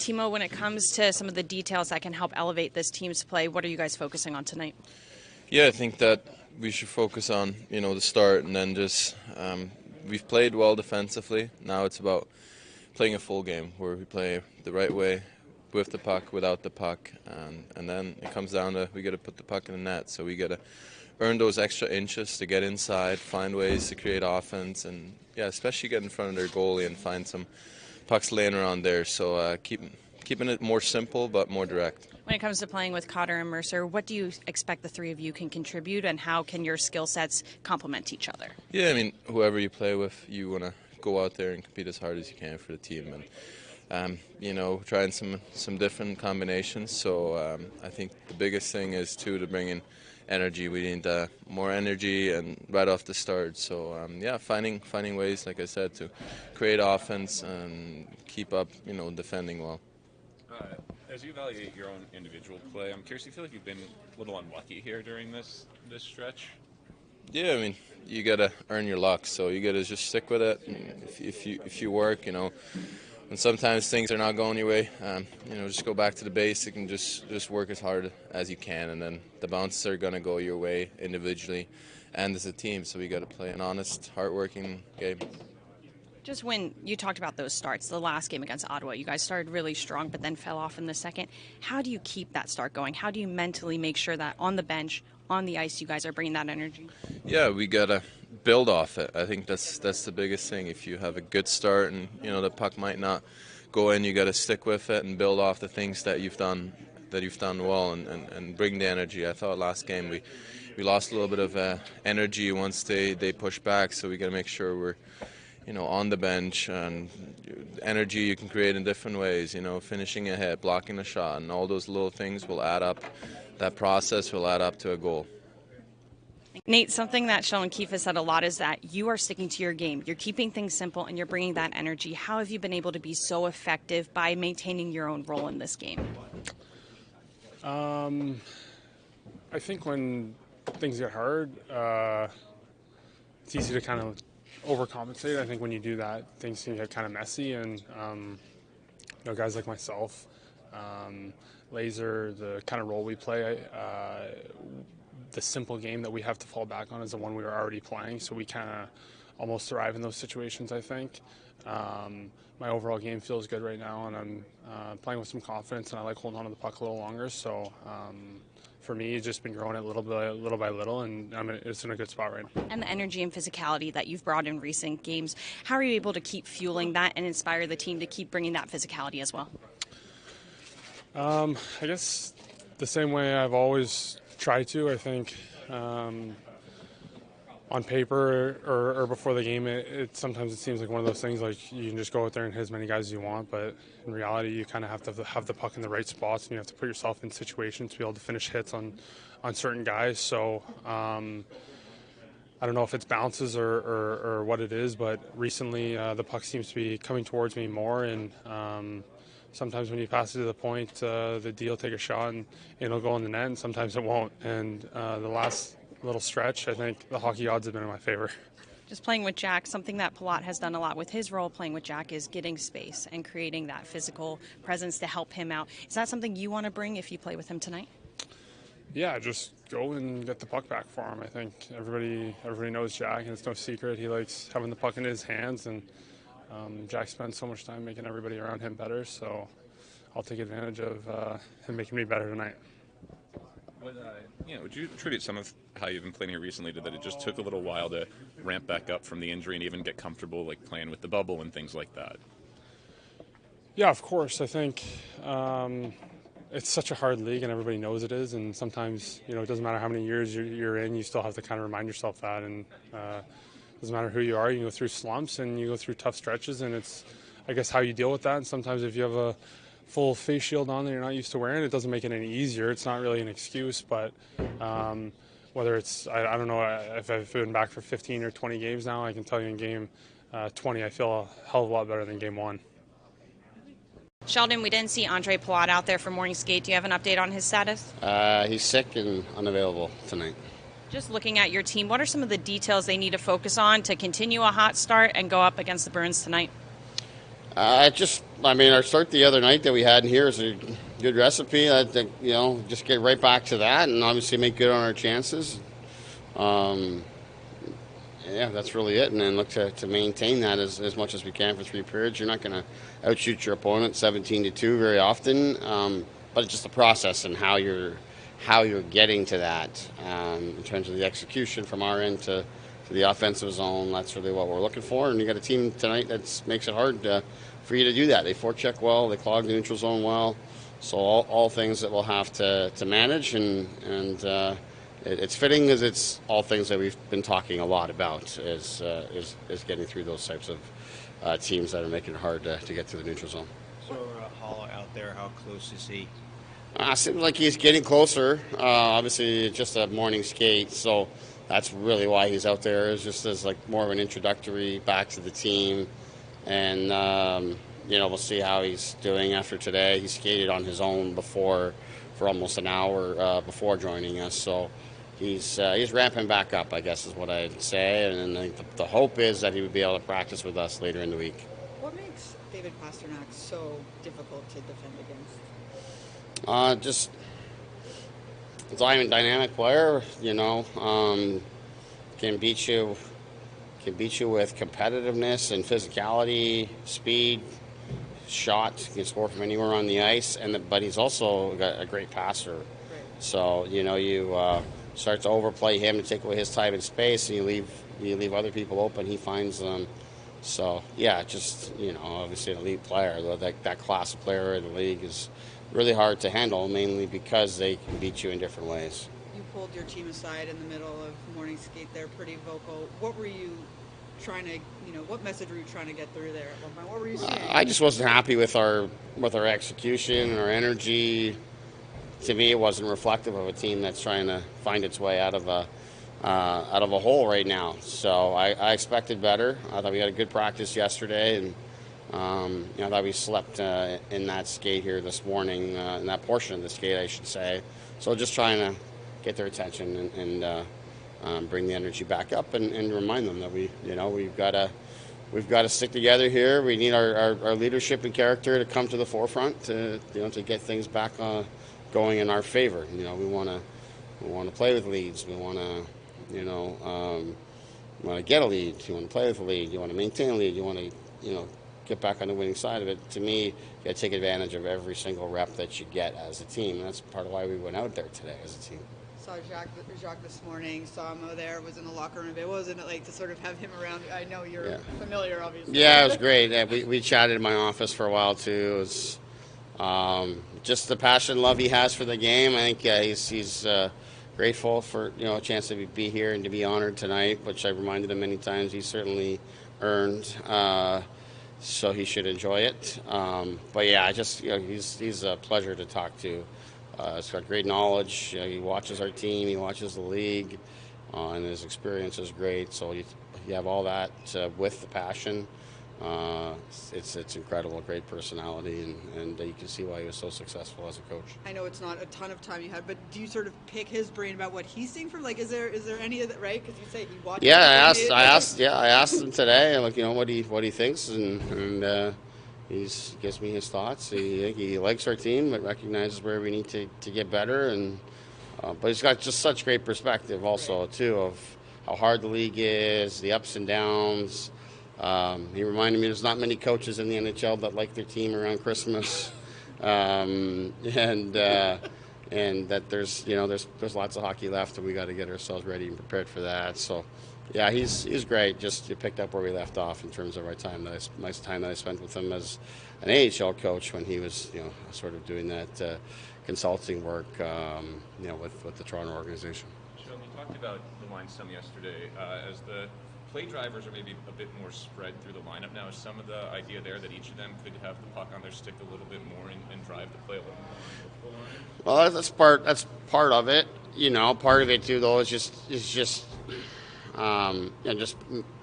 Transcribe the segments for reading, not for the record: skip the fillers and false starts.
Timo, when it comes to some of the details that can help elevate this team's play, what are you guys focusing on tonight? Yeah, I think that we should focus on, the start, and then just we've played well defensively. Now it's about playing a full game where we play the right way, with the puck, without the puck, and then it comes down to we got to put the puck in the net. So we got to earn those extra inches to get inside, find ways to create offense, and especially get in front of their goalie and find some pucks laying around there. So keeping it more simple but more direct. When it comes to playing with Cotter and Mercer, what do you expect the three of you can contribute, and how can your skill sets complement each other? Yeah, I mean, whoever you play with, you want to go out there and compete as hard as you can for the team, and trying some different combinations. So I think the biggest thing is to bring in energy. We need more energy and right off the start. So finding ways, like I said, to create offense and keep up, defending well. As you evaluate your own individual play, I'm curious, do you feel like you've been a little unlucky here during this stretch? Yeah, I mean, you gotta earn your luck, so you gotta just stick with it. If you work, and sometimes things are not going your way, just go back to the basic and just work as hard as you can, and then the bounces are gonna go your way individually and as a team. So we gotta play an honest, hardworking game. Just when you talked about those starts, the last game against Ottawa, you guys started really strong but then fell off in the second. How do you keep that start going? How do you mentally make sure that on the bench, on the ice, you guys are bringing that energy? Yeah, we got to build off it. I think that's the biggest thing. If you have a good start and, the puck might not go in, you got to stick with it and build off the things that you've done well and bring the energy. I thought last game we lost a little bit of energy once they pushed back, so we got to make sure we're on the bench, and energy you can create in different ways, finishing a hit, blocking a shot, and all those little things will add up. That process will add up to a goal. Nate, something that Sheldon Keefe has said a lot is that you are sticking to your game. You're keeping things simple, and you're bringing that energy. How have you been able to be so effective by maintaining your own role in this game? I think when things get hard, it's easy to kind of overcompensate. I think when you do that, things can get kind of messy, and guys like myself, Laser, the kind of role we play, the simple game that we have to fall back on is the one we were already playing, so we kind of almost thrive in those situations, I think. My overall game feels good right now, and I'm playing with some confidence, and I like holding on to the puck a little longer, so for me, it's just been growing it little by little, and it's in a good spot right now. And the energy and physicality that you've brought in recent games, how are you able to keep fueling that and inspire the team to keep bringing that physicality as well? I guess the same way I've always tried to. I think on paper or before the game, sometimes it seems like one of those things like you can just go out there and hit as many guys as you want, but in reality you kind of have to have the puck in the right spots, and you have to put yourself in situations to be able to finish hits on certain guys. So I don't know if it's bounces or what it is, but recently the puck seems to be coming towards me more, and sometimes when you pass it to the point, the D will take a shot and it'll go in the net, and sometimes it won't. And the last little stretch, I think the hockey odds have been in my favor. Just playing with Jack, something that Palat has done a lot with his role playing with Jack is getting space and creating that physical presence to help him out. Is that something you want to bring if you play with him tonight? Yeah, just go and get the puck back for him. I think everybody knows Jack, and it's no secret. He likes having the puck in his hands, and Jack spends so much time making everybody around him better, so I'll take advantage of him making me better tonight. Would you attribute some of how you've been playing here recently to that it just took a little while to ramp back up from the injury and even get comfortable, like playing with the bubble and things like that? Yeah, of course. I think it's such a hard league, and everybody knows it is. And sometimes, it doesn't matter how many years you're in, you still have to kind of remind yourself that. And it doesn't matter who you are, you go through slumps and you go through tough stretches, and it's, I guess, how you deal with that. And sometimes if you have a full face shield on that you're not used to wearing, it doesn't make it any easier. It's not really an excuse, but whether it's, I don't know if I've been back for 15 or 20 games now, I can tell you in game 20 I feel a hell of a lot better than game 1. Sheldon, we didn't see Andre Palat out there for morning skate. Do you have an update on his status? He's sick and unavailable tonight. Just looking at your team, what are some of the details they need to focus on to continue a hot start and go up against the Bruins tonight? Just I mean, our start the other night that we had in here is a good recipe. I think, just get right back to that and obviously make good on our chances. Yeah, that's really it. And then look to maintain that as much as we can for 3 periods. You're not going to outshoot your opponent 17-2 very often, but it's just the process and how you're getting to that in terms of the execution from our end to the offensive zone. That's really what we're looking for. And you got a team tonight that makes it hard for you to do that. They forecheck well, they clog the neutral zone well. So all things that we'll have to manage and it's fitting as it's all things that we've been talking a lot about is getting through those types of teams that are making it hard to get to the neutral zone. So Holla out there, how close is he? Seems like he's getting closer. Obviously, it's just a morning skate, so that's really why he's out there. Is just as like more of an introductory back to the team, and we'll see how he's doing after today. He skated on his own for almost an hour before joining us, so. He's ramping back up, I guess, is what I'd say, and I think the hope is that he would be able to practice with us later in the week. What makes David Pasternak so difficult to defend against? Just he's a dynamic player, can beat you with competitiveness and physicality, speed, shot. He can score from anywhere on the ice, but he's also got a great passer. Right. So you start to overplay him and take away his time and space, and you leave other people open. He finds them. So yeah, just obviously an elite player. That class of player in the league is really hard to handle, mainly because they can beat you in different ways. You pulled your team aside in the middle of morning skate. They're pretty vocal. What were you trying to, what message were you trying to get through there at one point? What were you saying? I just wasn't happy with our execution and our energy. To me, it wasn't reflective of a team that's trying to find its way out of a hole right now. So I expected better. I thought we had a good practice yesterday, and I thought we slept in that skate here this morning, in that portion of the skate, I should say. So just trying to get their attention and bring the energy back up and remind them that we've got to stick together here. We need our leadership and character to come to the forefront to get things back going in our favor. We want to play with leads. We want to get a lead. You want to play with a lead. You want to maintain a lead. You want to get back on the winning side of it. To me, you got to take advantage of every single rep that you get as a team, and that's part of why we went out there today as a team. Saw Jacques this morning. Saw him over there. Was in the locker room. It wasn't like to sort of have him around. I know you're familiar, obviously. Yeah, it was great. We chatted in my office for a while too. It was just the passion and love he has for the game. I think he's grateful for a chance to be here and to be honored tonight, which I reminded him many times he certainly earned. So he should enjoy it. But yeah, he's a pleasure to talk to. He's got great knowledge. He watches our team. He watches the league, and his experience is great. So you have all that with the passion. It's incredible, great personality, and you can see why he was so successful as a coach. I know it's not a ton of time you had, but do you sort of pick his brain about what he's seeing from? Like, is there any of that, right? Because you say he watches. Yeah, I asked him today, like what he thinks, and he gives me his thoughts. He likes our team, but recognizes where we need to get better, and but he's got just such great perspective, also too, of how hard the league is, the ups and downs. He reminded me there's not many coaches in the NHL that like their team around Christmas, and that there's lots of hockey left, and we got to get ourselves ready and prepared for that. So, yeah, he's great. Just you picked up where we left off in terms of my time that I spent with him as an AHL coach when he was sort of doing that consulting work with the Toronto organization. Sean, you talked about the line some yesterday as the play drivers are maybe a bit more spread through the lineup now. Is some of the idea there that each of them could have the puck on their stick a little bit more and drive the play a little more? Well, that's part of it. Part of it too, though, is just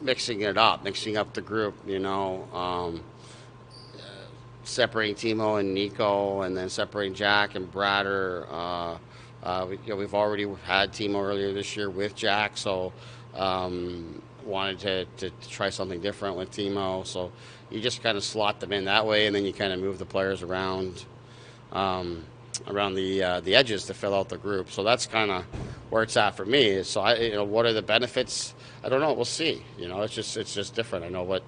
mixing up the group. Separating Timo and Nico, and then separating Jack and Bratter. We've already had Timo earlier this year with Jack, so. Wanted to try something different with Timo. So, you just kind of slot them in that way, and then you kind of move the players around the edges to fill out the group. So that's kind of where it's at for me. So what are the benefits? I don't know. We'll see. It's just different. I know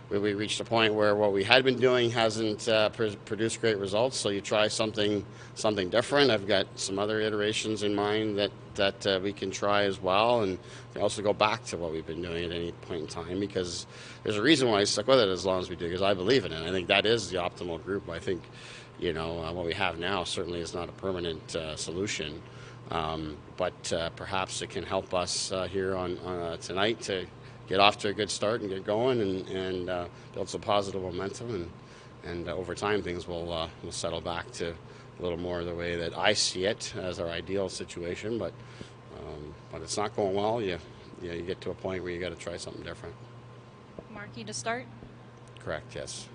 we reached a point where what we had been doing hasn't produced great results. So you try something different. I've got some other iterations in mind that we can try as well, and we also go back to what we've been doing at any point in time, because there's a reason why I stuck with it as long as we do, because I believe in it. I think that is the optimal group. I think what we have now certainly is not a permanent solution, but perhaps it can help us here on tonight to get off to a good start and get going and build some positive momentum, and over time things will settle back to a little more the way that I see it as our ideal situation. But it's not going well. You get to a point where you got to try something different. Markey to start. Correct. Yes.